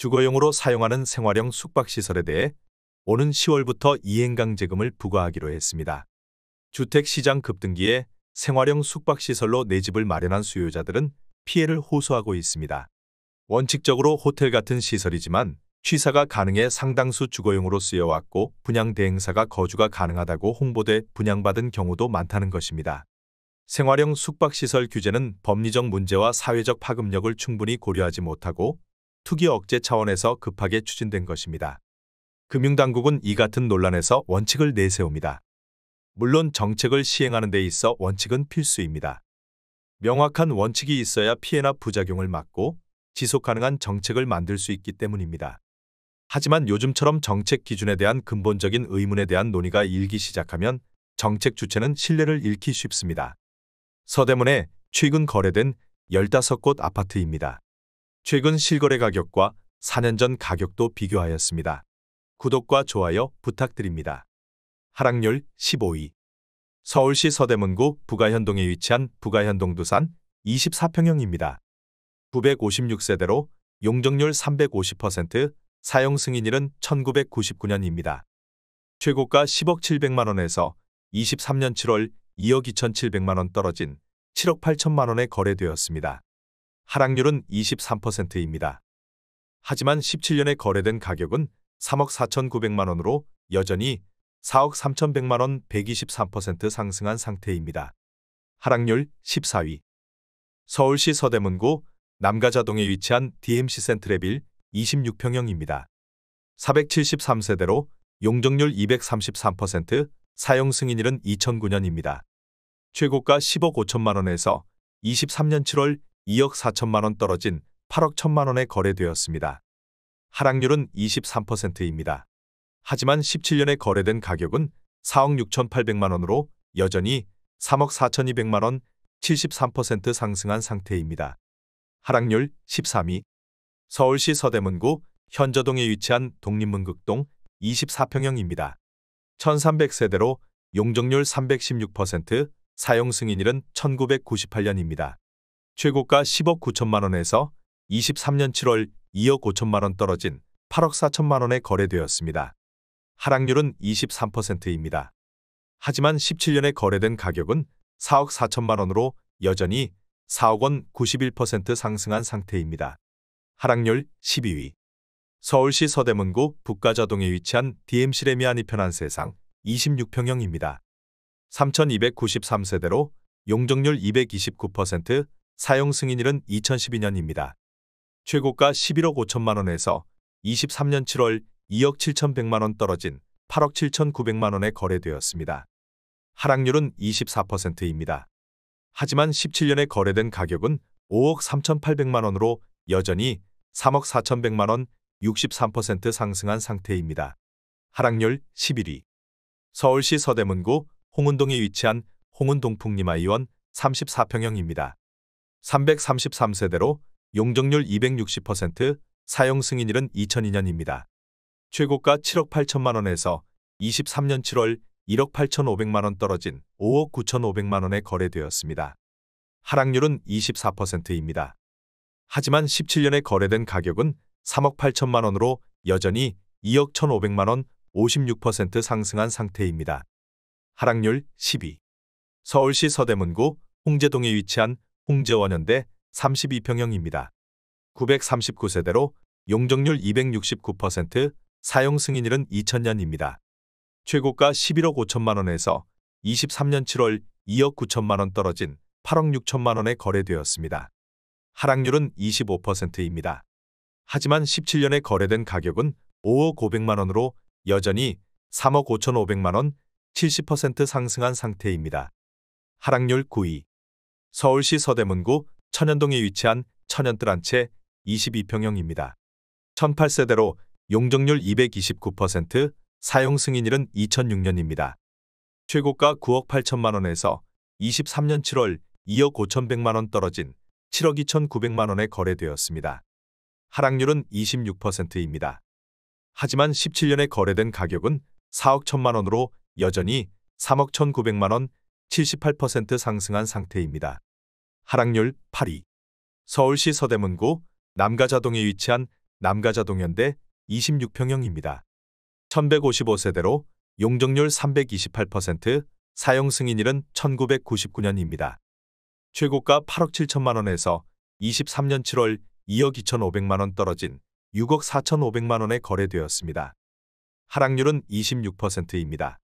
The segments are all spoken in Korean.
주거용으로 사용하는 생활형 숙박시설에 대해 오는 10월부터 이행강제금을 부과하기로 했습니다. 주택시장 급등기에 생활형 숙박시설로 내 집을 마련한 수요자들은 피해를 호소하고 있습니다. 원칙적으로 호텔 같은 시설이지만 취사가 가능해 상당수 주거용으로 쓰여왔고 분양 대행사가 거주가 가능하다고 홍보돼 분양받은 경우도 많다는 것입니다. 생활형 숙박시설 규제는 법리적 문제와 사회적 파급력을 충분히 고려하지 못하고 투기 억제 차원에서 급하게 추진된 것입니다. 금융당국은 이 같은 논란에서 원칙을 내세웁니다. 물론 정책을 시행하는 데 있어 원칙은 필수입니다. 명확한 원칙이 있어야 피해나 부작용을 막고 지속 가능한 정책을 만들 수 있기 때문입니다. 하지만 요즘처럼 정책 기준에 대한 근본적인 의문에 대한 논의가 일기 시작하면 정책 주체는 신뢰를 잃기 쉽습니다. 서대문에 최근 거래된 15곳 아파트입니다. 최근 실거래 가격과 4년 전 가격도 비교하였습니다. 구독과 좋아요 부탁드립니다. 하락률 15위. 서울시 서대문구 부가현동에 위치한 부가현동 두산 24평형입니다. 956세대로 용적률 350%, 사용 승인일은 1999년입니다. 최고가 10억 700만원에서 23년 7월 2억 2,700만원 떨어진 7억 8천만원에 거래되었습니다. 하락률은 23%입니다. 하지만 17년에 거래된 가격은 3억 4,900만원으로 여전히 4억 3,100만원 123% 상승한 상태입니다. 하락률 14위. 서울시 서대문구 남가자동에 위치한 DMC 센트레빌 26평형입니다. 473세대로 용적률 233%, 사용 승인일은 2009년입니다. 최고가 10억 5천만원에서 23년 7월 2억 4천만원 떨어진 8억 1천만원에 거래되었습니다. 하락률은 23%입니다. 하지만 17년에 거래된 가격은 4억 6,800만원으로 여전히 3억 4,200만원 73% 상승한 상태입니다. 하락률 13위. 서울시 서대문구 현저동에 위치한 독립문극동 24평형입니다. 1300세대로 용적률 316%, 사용 승인일은 1998년입니다. 최고가 10억 9천만원에서 23년 7월 2억 5천만원 떨어진 8억 4천만원에 거래되었습니다. 하락률은 23%입니다. 하지만 17년에 거래된 가격은 4억 4천만원으로 여전히 4억 원 91% 상승한 상태입니다. 하락률 12위. 서울시 서대문구 북가자동에 위치한 DMC 레미안이 편한 세상 26평형입니다. 3293세대로 용적률 229%, 사용 승인일은 2012년입니다. 최고가 11억 5천만원에서 23년 7월 2억 7,100만원 떨어진 8억 7,900만원에 거래되었습니다. 하락률은 24%입니다. 하지만 17년에 거래된 가격은 5억 3,800만원으로 여전히 3억 4,100만원 63% 상승한 상태입니다. 하락률 11위. 서울시 서대문구 홍은동에 위치한 홍은동풍림아이원 34평형입니다. 333세대로 용적률 260%, 사용 승인일은 2002년입니다. 최고가 7억 8천만원에서 23년 7월 1억 8,500만원 떨어진 5억 9,500만원에 거래되었습니다. 하락률은 24%입니다. 하지만 17년에 거래된 가격은 3억 8천만원으로 여전히 2억 1,500만원 56% 상승한 상태입니다. 하락률 10위. 서울시 서대문구 홍제동에 위치한 홍제원현대 32평형입니다. 939세대로 용적률 269%, 사용 승인일은 2000년입니다. 최고가 11억 5천만원에서 23년 7월 2억 9천만원 떨어진 8억 6천만원에 거래되었습니다. 하락률은 25%입니다. 하지만 17년에 거래된 가격은 5억 500만원으로 여전히 3억 5,500만원 70% 상승한 상태입니다. 하락률 9위. 서울시 서대문구 천연동에 위치한 천연뜰 한 채 22평형입니다. 1008세대로 용적률 229%, 사용 승인일은 2006년입니다. 최고가 9억 8천만원에서 23년 7월 2억 5,100만원 떨어진 7억 2,900만원에 거래되었습니다. 하락률은 26%입니다. 하지만 17년에 거래된 가격은 4억 1천만원으로 여전히 3억 1,900만원 78% 상승한 상태입니다. 하락률 8위. 서울시 서대문구 남가자동에 위치한 남가자동현대 26평형입니다. 1155세대로 용적률 328%, 사용 승인일은 1999년입니다. 최고가 8억 7천만 원에서 23년 7월 2억 2,500만 원 떨어진 6억 4,500만 원에 거래되었습니다. 하락률은 26%입니다.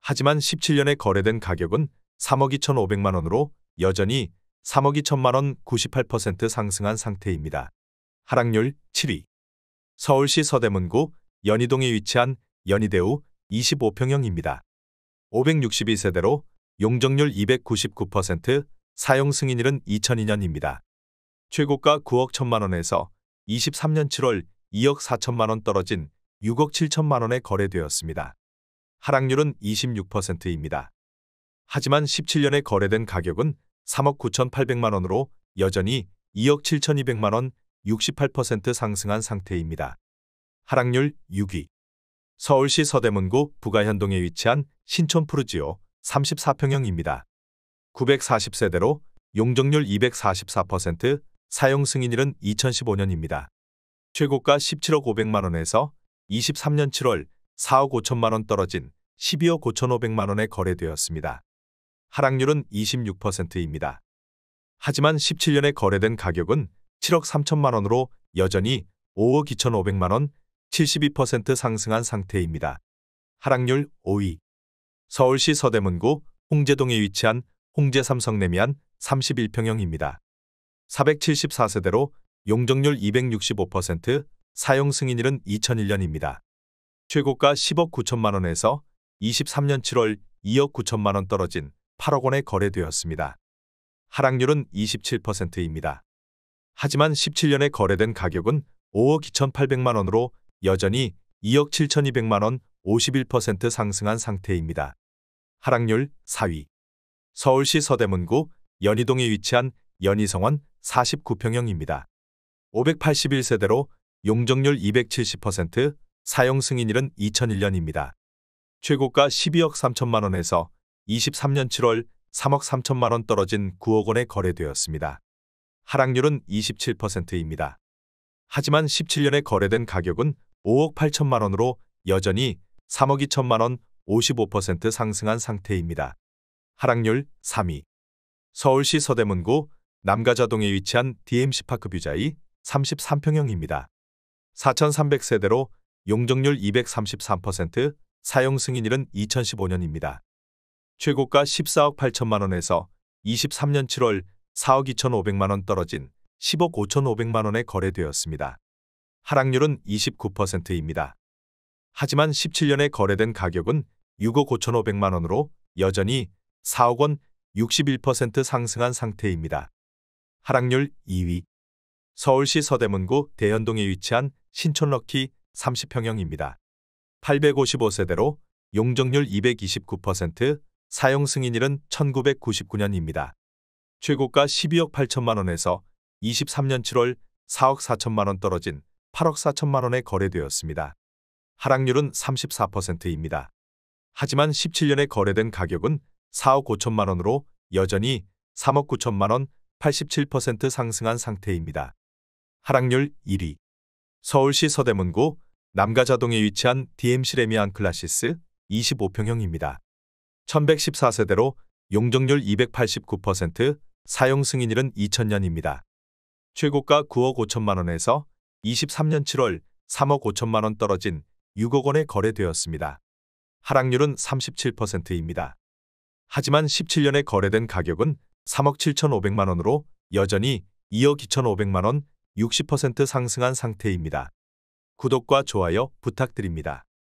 하지만 17년에 거래된 가격은 3억 2,500만 원으로 여전히 3억 2천만 원 98% 상승한 상태입니다. 하락률 7위. 서울시 서대문구 연희동에 위치한 연희대우 25평형입니다. 562세대로 용적률 299%, 사용 승인일은 2002년입니다. 최고가 9억 1천만 원에서 23년 7월 2억 4천만 원 떨어진 6억 7천만 원에 거래되었습니다. 하락률은 26%입니다. 하지만 17년에 거래된 가격은 3억 9,800만 원으로 여전히 2억 7,200만 원 68% 상승한 상태입니다. 하락률 6위. 서울시 서대문구 부가현동에 위치한 신촌 푸르지오 34평형입니다. 940세대로 용적률 244%, 사용 승인일은 2015년입니다. 최고가 17억 500만 원에서 23년 7월 4억 5천만 원 떨어진 12억 5,500만 원에 거래되었습니다. 하락률은 26%입니다. 하지만 17년에 거래된 가격은 7억 3천만 원으로 여전히 5억 2,500만 원 72% 상승한 상태입니다. 하락률 5위. 서울시 서대문구 홍제동에 위치한 홍제 삼성레미안 31평형입니다. 474세대로 용적률 265%, 사용 승인일은 2001년입니다. 최고가 10억 9천만 원에서 23년 7월 2억 9천만 원 떨어진 8억 원에 거래되었습니다. 하락률은 27%입니다. 하지만 17년에 거래된 가격은 5억 2,800만 원으로 여전히 2억 7,200만 원 51% 상승한 상태입니다. 하락률 4위. 서울시 서대문구 연희동에 위치한 연희성원 49평형입니다. 581세대로 용적률 270%, 사용 승인일은 2001년입니다. 최고가 12억 3천만 원에서 23년 7월 3억 3천만 원 떨어진 9억 원에 거래되었습니다. 하락률은 27%입니다. 하지만 17년에 거래된 가격은 5억 8천만 원으로 여전히 3억 2천만 원 55% 상승한 상태입니다. 하락률 3위. 서울시 서대문구 남가자동에 위치한 DMC파크 뷰자이 33평형입니다. 4,300세대로 용적률 233%, 사용 승인일은 2015년입니다. 최고가 14억 8천만 원에서 23년 7월 4억 2,500만 원 떨어진 10억 5,500만 원에 거래되었습니다. 하락률은 29%입니다. 하지만 17년에 거래된 가격은 6억 5,500만 원으로 여전히 4억 원 61% 상승한 상태입니다. 하락률 2위. 서울시 서대문구 대현동에 위치한 신촌럭키 30평형입니다. 855세대로 용적률 229%, 사용 승인일은 1999년입니다. 최고가 12억 8천만 원에서 23년 7월 4억 4천만 원 떨어진 8억 4천만 원에 거래되었습니다. 하락률은 34%입니다. 하지만 17년에 거래된 가격은 4억 5천만 원으로 여전히 3억 9천만 원 87% 상승한 상태입니다. 하락률 1위. 서울시 서대문구 남가자동에 위치한 DMC 레미안 클라시스 25평형입니다. 1114세대로 용적률 289%, 사용 승인일은 2000년입니다. 최고가 9억 5천만 원에서 23년 7월 3억 5천만 원 떨어진 6억 원에 거래되었습니다. 하락률은 37%입니다. 하지만 17년에 거래된 가격은 3억 7,500만 원으로 여전히 2억 2,500만 원 60% 상승한 상태입니다. 구독과 좋아요 부탁드립니다.